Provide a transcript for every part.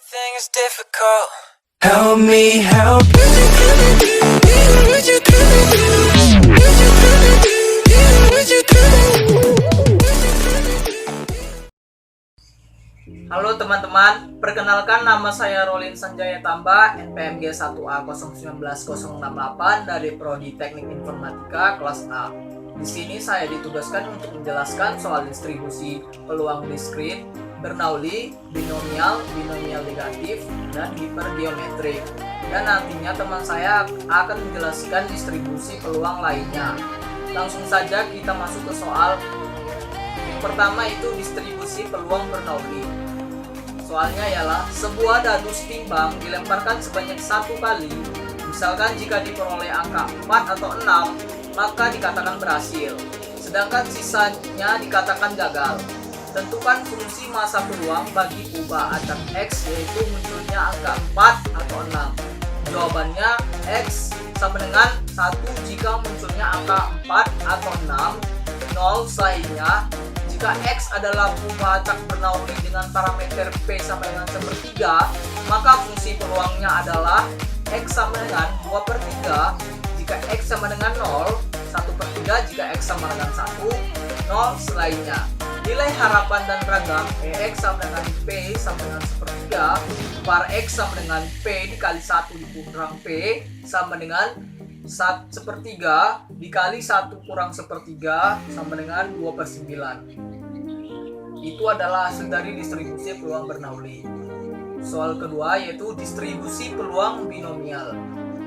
Everything is difficult. Help me help Halo teman-teman, perkenalkan nama saya Rolin Sanjaya Tamba, NPMG 1A 019068 dari Prodi Teknik Informatika kelas A. Di sini saya ditugaskan untuk menjelaskan soal distribusi peluang diskrit, Bernoulli, binomial, binomial negatif, dan hipergeometrik. Dan nantinya teman saya akan menjelaskan distribusi peluang lainnya. Langsung saja kita masuk ke soal. Yang pertama itu distribusi peluang Bernoulli. Soalnya ialah sebuah dadu setimbang dilemparkan sebanyak 1 kali. Misalkan jika diperoleh angka 4 atau 6, maka dikatakan berhasil. Sedangkan sisanya dikatakan gagal. Tentukan fungsi massa peluang bagi ubah acak X, yaitu munculnya angka 4 atau 6. Jawabannya X sama dengan 1 jika munculnya angka 4 atau 6, 0 selainnya. Jika X adalah ubah acak Bernoulli dengan parameter P sama dengan 1/3, maka fungsi peluangnya adalah X sama dengan 2/3 jika X sama dengan 0, 1/3 jika X sama dengan 1, 0 selainnya. Nilai harapan dan ragam EX sama dengan P sama dengan 1/3, var X sama dengan P dikali 1 dikurang P sama dengan 1/3 dikali 1 kurang 1/3 sama dengan 2/9. Itu adalah hasil dari distribusi peluang Bernoulli. Soal kedua yaitu distribusi peluang binomial.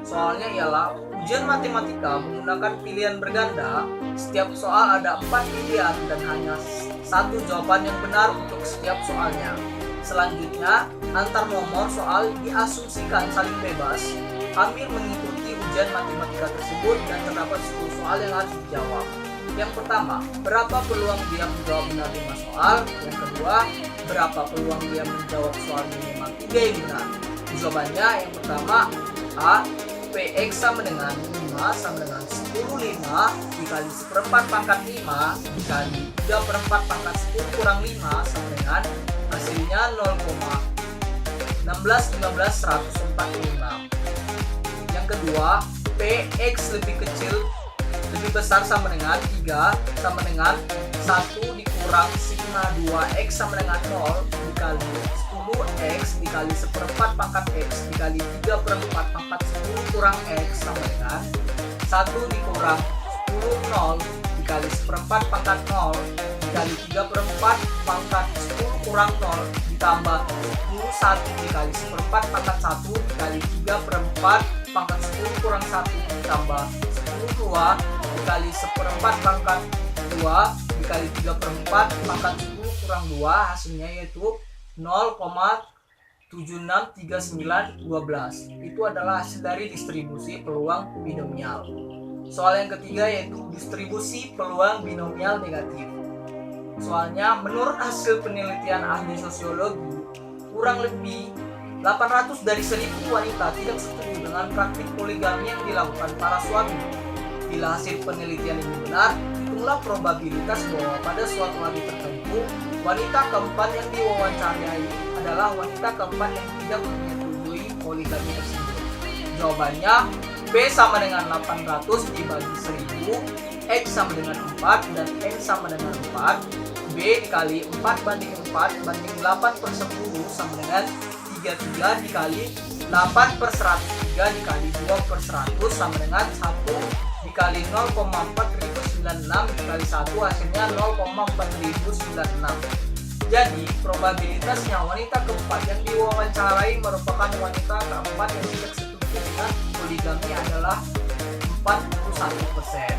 Soalnya ialah ujian matematika menggunakan pilihan berganda. Setiap soal ada 4 pilihan dan hanya 1 jawaban yang benar untuk setiap soalnya. Selanjutnya, antar nomor soal diasumsikan saling bebas. Hampir mengikuti ujian matematika tersebut dan terdapat 10 soal yang harus dijawab. Yang pertama, berapa peluang dia menjawab benar 5 soal? Yang kedua, berapa peluang dia menjawab soal minimal 3 yang benar? Jawabannya yang pertama, A. Px sama dengan 5 sama dengan 10/5 dikali 1/4 pangkat 5 dikali 3/4 pangkat 10 kurang 5 sama dengan hasilnya 0,1615/146. Yang kedua, Px lebih besar sama dengan 3 sama dengan 1 dikurang sigma 2x sama dengan 0 dikali 10x dikali 1/4 pangkat x dikali 3/4 pangkat 10 kurang x sama dengan 1 dikurang 10 0 dikali 1/4 pangkat 0 dikali 3/4 pangkat 10 kurang 0 ditambah 10 1 dikali 1/4 pangkat 1 dikali 3/4 pangkat 10 kurang 1 ditambah 10 2 dikali 1/4 pangkat 2 dikali 3/4 pangkat 10 kurang 2 hasilnya yaitu 0,763912. Itu adalah hasil dari distribusi peluang binomial. Soal yang ketiga yaitu distribusi peluang binomial negatif. Soalnya menurut hasil penelitian ahli sosiologi, kurang lebih 800 dari 1000 wanita tidak setuju dengan praktik poligami yang dilakukan para suami. Bila hasil penelitian ini benar, hitunglah probabilitas bahwa pada suatu hari tertentu wanita keempat yang diwawancarai adalah wanita keempat yang tidak menyetujui poligami tersebut. Jawabannya P sama dengan 800 dibagi 1000, X sama dengan 4 dan N sama dengan 4, B dikali 4 banding 4 banding 8/10 sama dengan 33 dikali 8/103 dikali 2/100 sama dengan 1 dikali 0,4096 dikali 1 hasilnya 0,4096. Jadi probabilitasnya wanita keempat yang diwawancarai merupakan wanita keempat yang tidak setuju dengan poligami adalah 41%.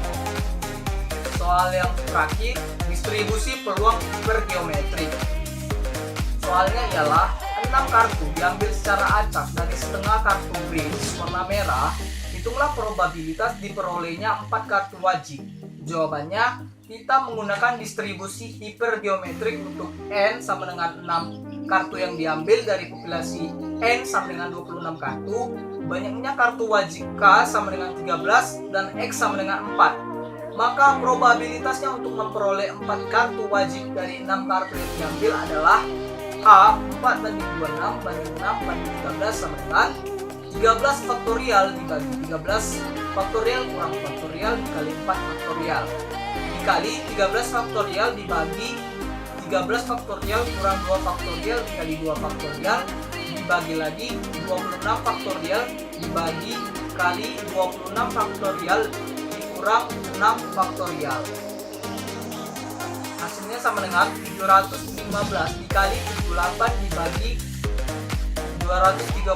Soal yang terakhir, distribusi peluang hipergeometrik. Soalnya ialah 6 kartu diambil secara acak dari setengah kartu bridge warna merah. Hitunglah probabilitas diperolehnya 4 kartu wajib. Jawabannya, kita menggunakan distribusi hipergeometrik untuk N sama dengan 6 kartu yang diambil dari populasi N sama dengan 26 kartu. Banyaknya kartu wajib K sama dengan 13 dan X sama dengan 4. Maka probabilitasnya untuk memperoleh 4 kartu wajib dari 6 kartu yang diambil adalah A 4 banding 26 banding 6 banding 13 sama dengan 13 faktorial dibagi 13 faktorial kurang faktorial dikali 4 faktorial dikali 13 faktorial dibagi 13 faktorial kurang 2 faktorial dikali 2 faktorial dibagi lagi 26 faktorial dibagi kali 26 faktorial dikurang 6 faktorial. Hasilnya sama dengan 715 dikali 78 dibagi 230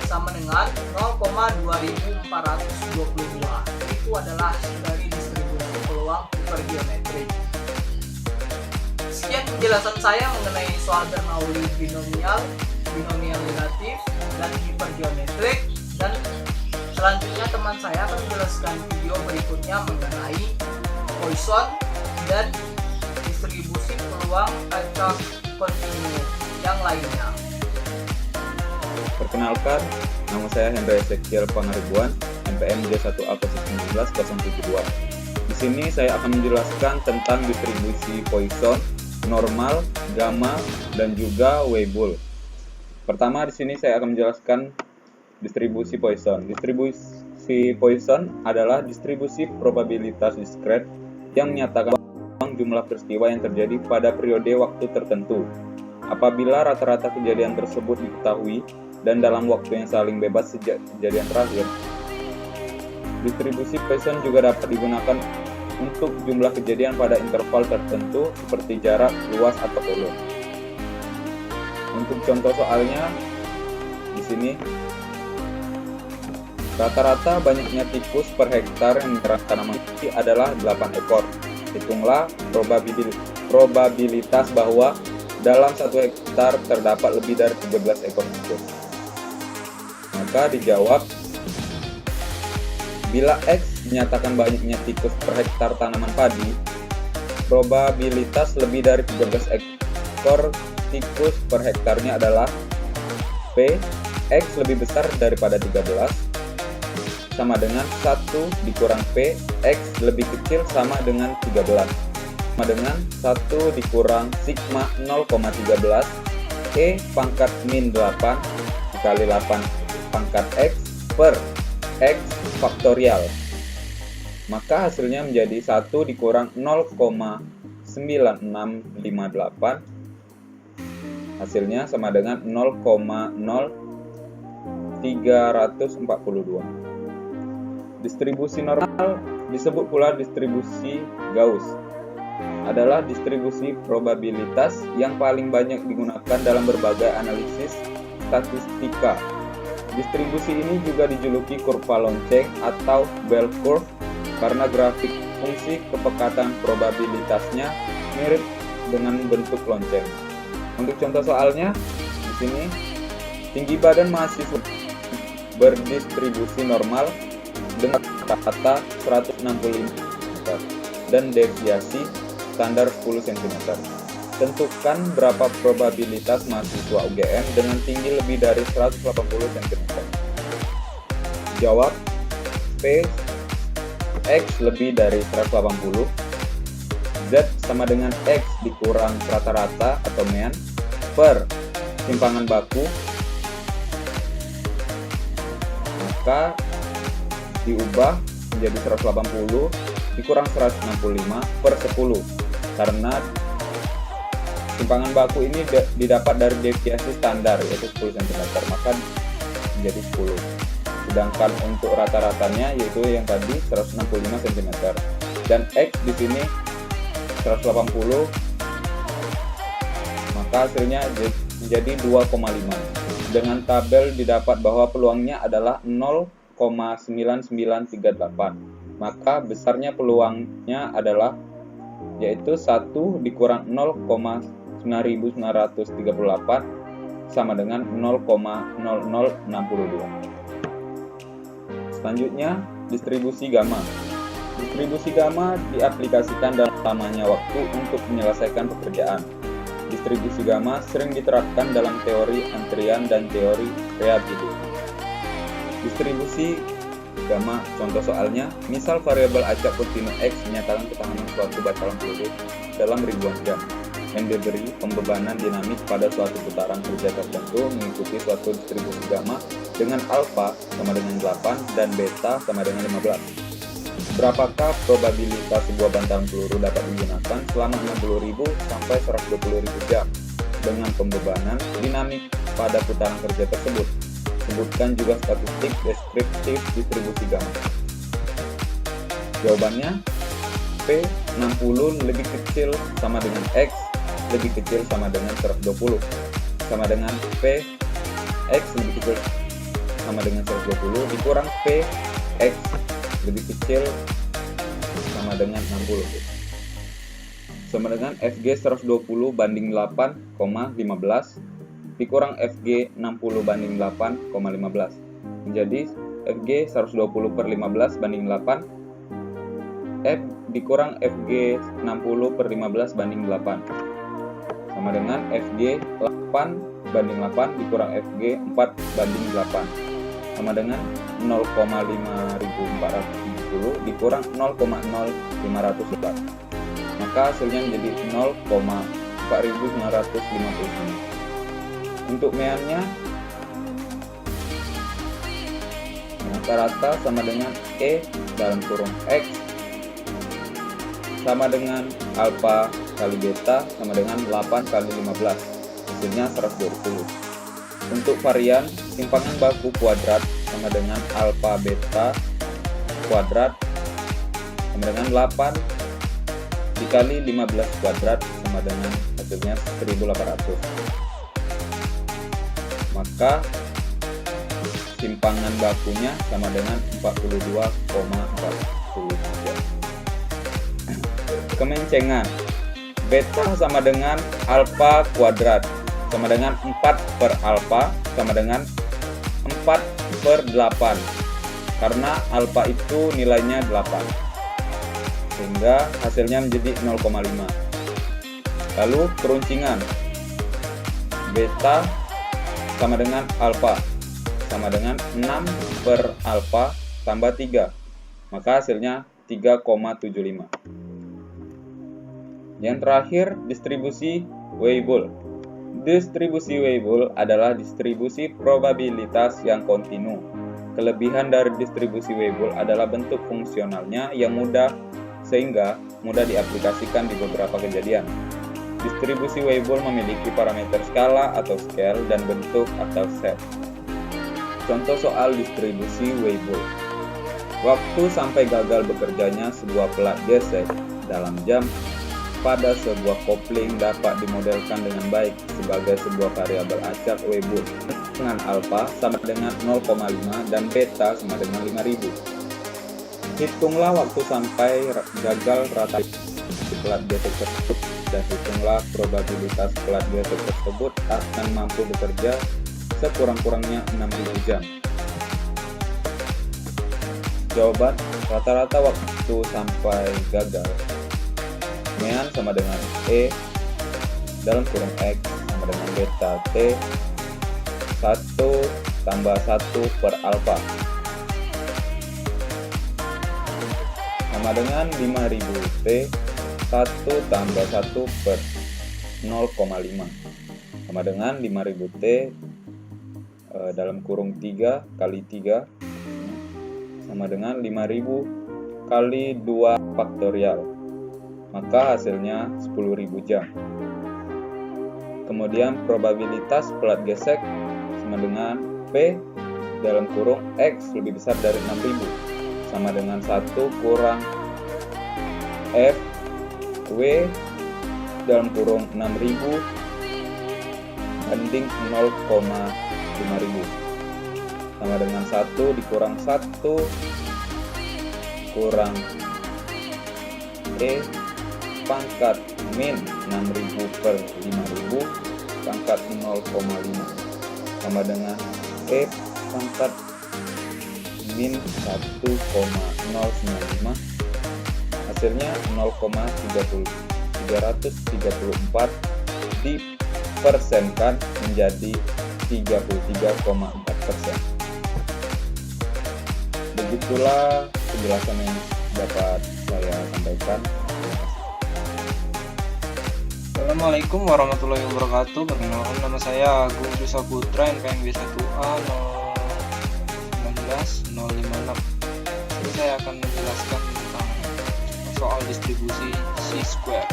sama dengan 0,2422. Itu adalah hasil dari distribusi peluang hipergeometrik. Sekian penjelasan saya mengenai soal Bernoulli binomial, binomial negatif, dan hipergeometrik. Dan selanjutnya teman saya akan menjelaskan video berikutnya mengenai Poisson dan distribusi peluang acak kontinu yang lainnya. Perkenalkan, nama saya Hendra Ezekiel Pangaribuan, NPM J1A019-072. Di sini saya akan menjelaskan tentang distribusi Poisson, normal, gamma, dan juga Weibull. Pertama, di sini saya akan menjelaskan distribusi Poisson. Distribusi Poisson adalah distribusi probabilitas diskret yang menyatakan jumlah peristiwa yang terjadi pada periode waktu tertentu. Apabila rata-rata kejadian tersebut diketahui dan dalam waktu yang saling bebas sejak kejadian terakhir. Distribusi Poisson juga dapat digunakan untuk jumlah kejadian pada interval tertentu seperti jarak, luas, atau volume. Untuk contoh soalnya, di sini rata-rata banyaknya tikus per hektar yang menyerang tanaman adalah 8 ekor. Hitunglah probabilitas bahwa dalam 1 hektar terdapat lebih dari 13 ekor tikus. Maka dijawab, bila X menyatakan banyaknya tikus per hektar tanaman padi, probabilitas lebih dari 13 ekor tikus per hektarnya adalah P, X lebih besar daripada 13, sama dengan 1 dikurang P, X lebih kecil sama dengan 13, sama dengan 1 dikurang sigma 0,13, E pangkat min 8 dikali 8 pangkat X per X faktorial. Maka hasilnya menjadi 1 dikurang 0,9658. Hasilnya sama dengan 0,0342. Distribusi normal disebut pula distribusi Gauss. Adalah distribusi probabilitas yang paling banyak digunakan dalam berbagai analisis statistika. Distribusi ini juga dijuluki kurva lonceng atau bell curve karena grafik fungsi kepekatan probabilitasnya mirip dengan bentuk lonceng. Untuk contoh soalnya, di sini tinggi badan mahasiswa berdistribusi normal dengan rata 165 cm dan deviasi standar 10 cm. Tentukan berapa probabilitas mahasiswa UGM dengan tinggi lebih dari 180 cm. Jawab, P X lebih dari 180, Z sama dengan X dikurang rata-rata atau mean per simpangan baku, maka diubah menjadi 180 dikurang 165 per 10 karena simpangan baku ini didapat dari deviasi standar yaitu 10 cm, maka menjadi 10. Sedangkan untuk rata-ratanya yaitu yang tadi 165 cm dan X di sini 180, maka hasilnya menjadi 2,5. Dengan tabel didapat bahwa peluangnya adalah 0,9938, maka besarnya peluangnya adalah yaitu 1 dikurang 0,9938 sama dengan 0,0062. Selanjutnya, distribusi gamma. Distribusi gamma diaplikasikan dalam lamanya waktu untuk menyelesaikan pekerjaan. Distribusi gamma sering diterapkan dalam teori antrian dan teori reliability. Distribusi gamma, contoh soalnya, misal variabel acak kontinu X menyatakan ketahanan suatu batalan peluru dalam ribuan jam. yang diberi pembebanan dinamik pada suatu putaran kerja tertentu mengikuti suatu distribusi gamma dengan alfa sama dengan 8 dan beta sama dengan 15. Berapakah probabilitas sebuah bantalan peluru dapat digunakan selama 60.000 sampai 120.000 jam dengan pembebanan dinamik pada putaran kerja tersebut? Sebutkan juga statistik deskriptif distribusi gamma. Jawabannya P 60 lebih kecil sama dengan X lebih kecil sama dengan 120 sama dengan P X lebih kecil sama dengan 120 dikurang P X lebih kecil sama dengan 60 sama dengan FG 120 banding 8,15 dikurang FG 60 banding 8,15 menjadi FG 120 per 15 banding 8 F dikurang FG 60 per 15 banding 8 sama dengan FG 8 banding 8 dikurang FG 4 banding 8 sama dengan 0,5470 dikurang 0,0504 maka hasilnya menjadi 0,4959. Untuk meannya rata-rata sama dengan E dalam kurung X sama dengan alfa kali beta sama dengan 8 kali 15 hasilnya 120. Untuk varian simpangan baku kuadrat sama dengan alfa beta kuadrat sama dengan 8 dikali 15 kuadrat sama dengan hasilnya 1800. Maka simpangan bakunya sama dengan 42,43. Kemencengan beta sama dengan alfa kuadrat sama dengan 4 per alfa sama dengan 4 per 8 karena alfa itu nilainya 8 sehingga hasilnya menjadi 0,5. Lalu keruncingan beta sama dengan alfa sama dengan 6 per alfa tambah 3 maka hasilnya 3,75. Yang terakhir, distribusi Weibull. Distribusi Weibull adalah distribusi probabilitas yang kontinu. Kelebihan dari distribusi Weibull adalah bentuk fungsionalnya yang mudah sehingga mudah diaplikasikan di beberapa kejadian. Distribusi Weibull memiliki parameter skala atau scale dan bentuk atau set. Contoh soal distribusi Weibull. Waktu sampai gagal bekerjanya sebuah pelat gesek dalam jam pada sebuah kopling dapat dimodelkan dengan baik sebagai sebuah variabel acak Weibull dengan alfa sama dengan 0,5 dan beta sama dengan 5000. Hitunglah waktu sampai gagal rata di pelat gesek tersebut dan hitunglah probabilitas pelat gesek tersebut akan mampu bekerja sekurang-kurangnya 6000 jam. Jawaban, rata-rata waktu sampai gagal mean sama dengan E dalam kurung X sama dengan beta T 1 tambah 1 per alfa sama dengan 5000 T 1 tambah 1 per 0,5 sama dengan 5000 T dalam kurung 3 kali 3 sama dengan 5000 kali 2 faktorial maka hasilnya 10.000 jam. Kemudian probabilitas pelat gesek sama dengan P dalam kurung X lebih besar dari 6000 sama dengan 1 kurang F W dalam kurung 6000 banding 0,5000 sama dengan 1 dikurang 1 kurang E pangkat min 6000 per 5000 pangkat 0,5 sama dengan E pangkat min 1,095 hasilnya 0,334 dipersenkan menjadi 33,4%. Begitulah penjelasan yang dapat saya sampaikan. Terima kasih. Assalamualaikum warahmatullahi wabarakatuh. Perkenalkan, nama saya Agung Saputra, NPM 1A 019-056. Jadi saya akan menjelaskan tentang soal distribusi C-square.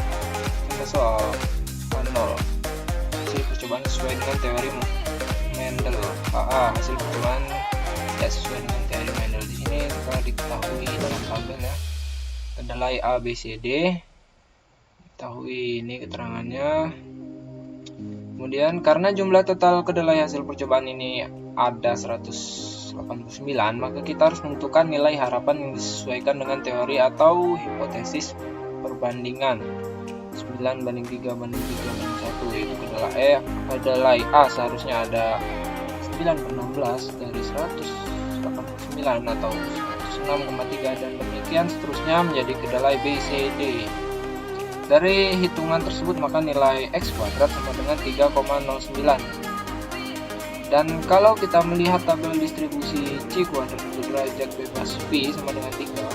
Contoh soal 0. Hasil percobaan sesuai dengan teori Mendel. Hasil percobaan tidak sesuai dengan teori Mendel. Di sini telah diketahui dalam tabel ya. Kedelai A, B, C, D. Ketahui ini keterangannya. Kemudian karena jumlah total kedelai hasil percobaan ini ada 189, maka kita harus menentukan nilai harapan yang disesuaikan dengan teori atau hipotesis perbandingan 9:3 banding 3 banding 1, yaitu kedelai A seharusnya ada 9/16 dari 189 atau 106,3, dan demikian seterusnya menjadi kedelai B, C, D. Dari hitungan tersebut maka nilai X kuadrat sama dengan 3,09. Dan kalau kita melihat tabel distribusi C kuadrat derajat bebas V sama dengan 3,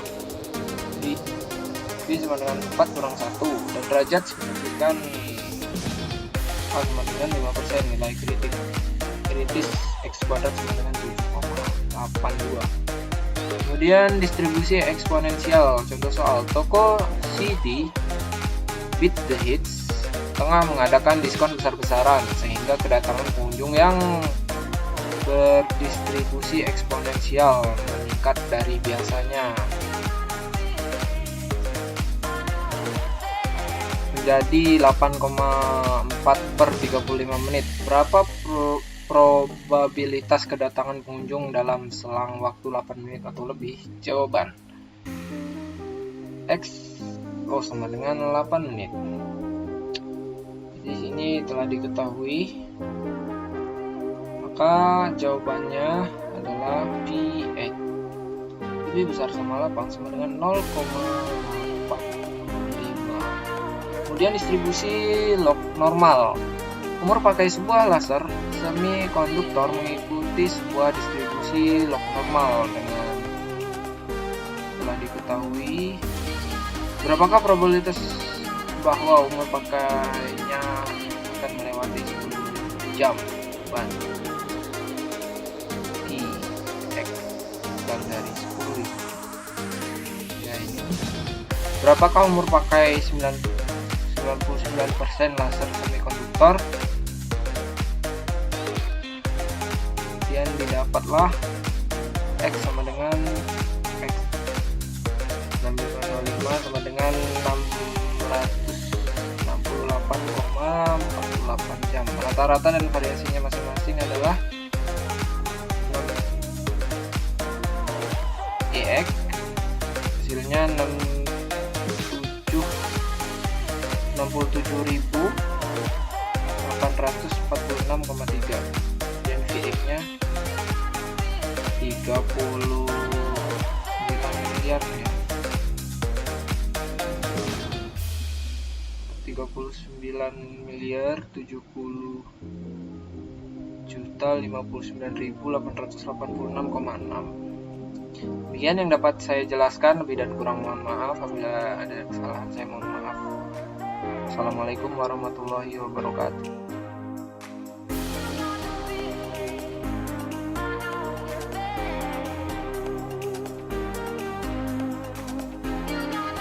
V sama dengan 4 kurang 1, dan derajat signifikan A sama dengan 5%, nilai kritis X kuadrat sama dengan 7,82. Kemudian distribusi eksponensial, contoh soal toko CD Beat the Hits tengah mengadakan diskon besar-besaran sehingga kedatangan pengunjung yang berdistribusi eksponensial meningkat dari biasanya menjadi 8,4/35 menit. Berapa probabilitas kedatangan pengunjung dalam selang waktu 8 menit atau lebih? Jawaban X sama dengan 8 menit. Di sini telah diketahui, maka jawabannya adalah PX lebih besar sama 8 sama dengan 0,85. Kemudian distribusi log normal. Umur pakai sebuah laser semikonduktor mengikuti sebuah distribusi log normal dengan telah diketahui. Berapakah probabilitas bahwa umur pakainya akan melewati 10 jam? Ban X besar dari 10.000. Ya, ini. Berapakah umur pakai 99% laser semikonduktor? Kemudian didapatlah X sama dengan X 6,05 sama dengan 668,48 jam. Rata-rata dan variasinya masing-masing adalah EX, hasilnya 67.846,3, dan VX nya 39 miliar ya. 39.059.886,6. Demikian yang dapat saya jelaskan, lebih dan kurang mohon maaf. Apabila ada kesalahan saya mohon maaf. Assalamualaikum warahmatullahi wabarakatuh.